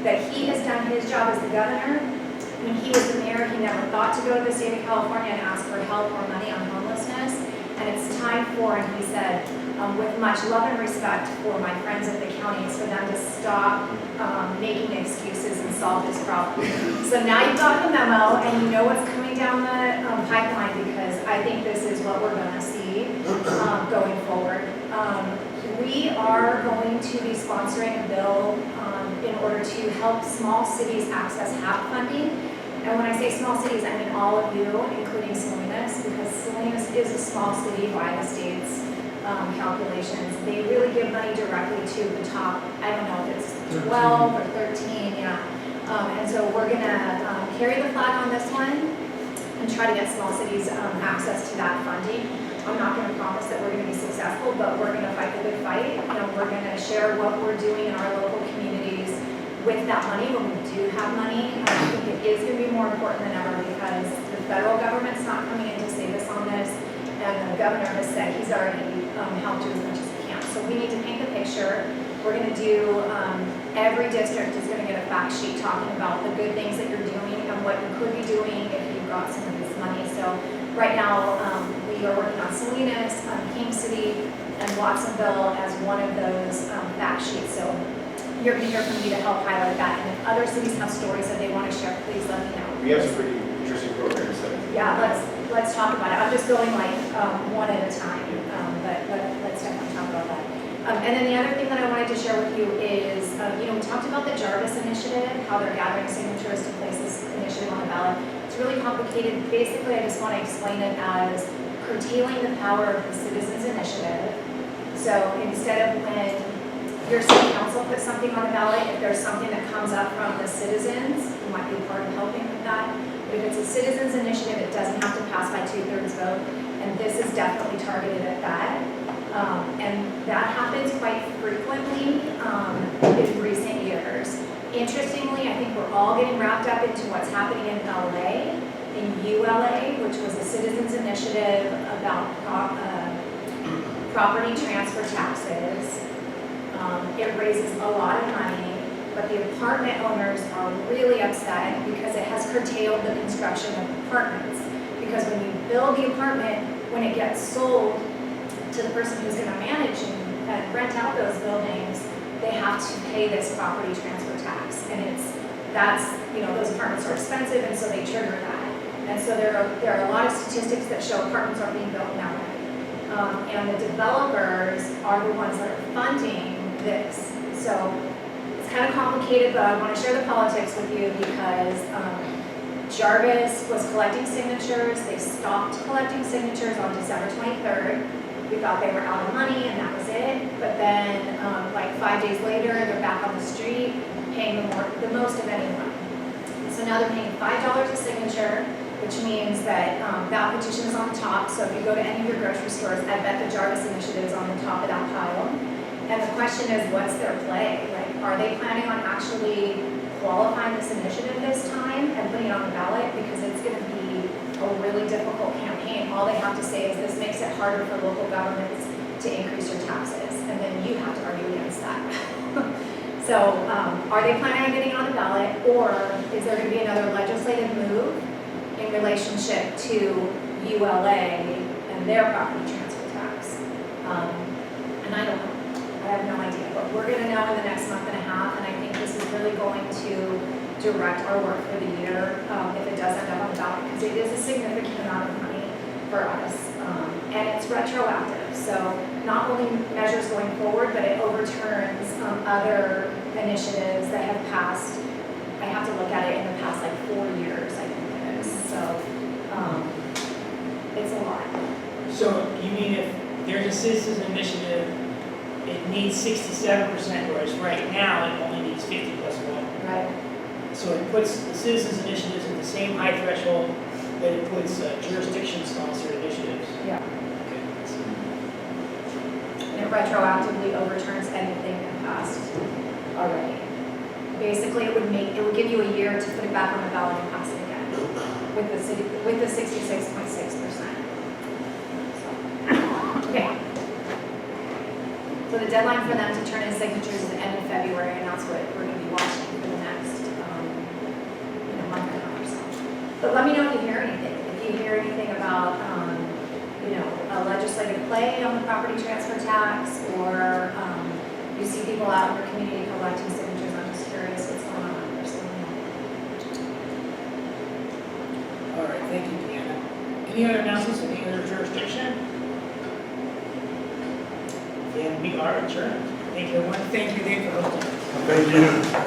that he has done his job as the governor. When he was the mayor, he never thought to go to the state of California and ask for help or money on homelessness. And it's time for, and he said, with much love and respect for my friends at the county, is for them to stop making excuses and solve this problem. So now you've got the memo and you know what's coming down the pipeline, because I think this is what we're gonna see going forward. We are going to be sponsoring a bill in order to help small cities access HAP funding. And when I say small cities, I mean all of you, including Salinas, because Salinas is a small city by the state's calculations. They really give money directly to the top, I don't know if it's 12 or 13, yeah. And so we're gonna carry the flag on this one and try to get small cities access to that funding. I'm not gonna promise that we're gonna be successful, but we're gonna fight the good fight. We're gonna share what we're doing in our local communities with that money when we do have money. I think it is gonna be more important than ever, because the federal government's not coming in to save us on this, and the governor has said he's already helped do as much as he can. So we need to paint the picture. We're gonna do, every district is gonna get a fact sheet talking about the good things that you're doing and what you could be doing if you've got some of this money. So right now, we are working on Salinas, King City, and Watsonville as one of those fact sheets. So you're gonna hear from me to help highlight that. And if other cities have stories that they wanna share, please let me know. We have some pretty interesting programs that. Yeah, let's talk about it. I'm just going like one at a time, but let's definitely talk about that. And then the other thing that I wanted to share with you is, we talked about the Jarvis initiative, how they're gathering signatures to place this initiative on the ballot. It's really complicated. Basically, I just want to explain it as curtailing the power of the citizens initiative. So instead of when your city council puts something on the ballot, if there's something that comes up from the citizens, you might be part of helping with that. But if it's a citizens initiative, it doesn't have to pass by 2/3 vote, and this is definitely targeted at that. And that happens quite frequently in recent years. Interestingly, I think we're all getting wrapped up into what's happening in LA, in ULA, which was a citizens initiative about property transfer taxes. It raises a lot of money, but the apartment owners are really upset because it has curtailed the construction of apartments. Because when you build the apartment, when it gets sold to the person who's going to manage and rent out those buildings, they have to pay this property transfer tax. And those apartments are expensive, and so they trigger that. And so there are a lot of statistics that show apartments are being built now. And the developers are the ones that are funding this. So it's kind of complicated, but I want to share the politics with you because Jarvis was collecting signatures. They stopped collecting signatures on December 23rd. We thought they were out of money and that was it. But then like 5 days later, they're back on the street paying the most of anyone. So now they're paying $5 a signature, which means that that petition is on the top. So if you go to any of your grocery stores, I bet the Jarvis initiative is on the top of that pile. And the question is, what's their play? Like, are they planning on actually qualifying this initiative this time and putting it on the ballot? Because it's going to be a really difficult campaign. All they have to say is this makes it harder for local governments to increase your taxes. And then you have to argue against that. So are they planning on getting on the ballot, or is there going to be another legislative move in relationship to ULA and their property transfer tax? And I don't know. I have no idea, but we're going to know in the next month and a half, and I think this is really going to direct our work for the year if it does end up on the ballot, because it is a significant amount of money for us, and it's retroactive. So not only measures going forward, but it overturns other initiatives that have passed. I have to look at it in the past like 4 years, I think it is. So it's a lot. So you mean if there's a citizens initiative, it needs 67%, whereas right now it only needs 50 plus 1. Right. So it puts the citizens initiatives at the same high threshold that it puts jurisdiction-sponsored initiatives. Yeah. And it retroactively overturns anything that passed already. Basically, it would give you a year to put it back on the ballot and pass it again with the 66.6%. Okay. So the deadline for them to turn in signatures is the end of February, and that's what we're going to be watching for the next month and a half or so. But let me know if you hear anything. If you hear anything about a delay on the property transfer tax, or you see people out in your community collecting signatures. I'm just curious what's going on out there. So, All right, thank you, Deanna. Any other announcements in any other jurisdiction? Then we are adjourned. Thank you, everyone. Thank you, Dave, for hosting. Thank you.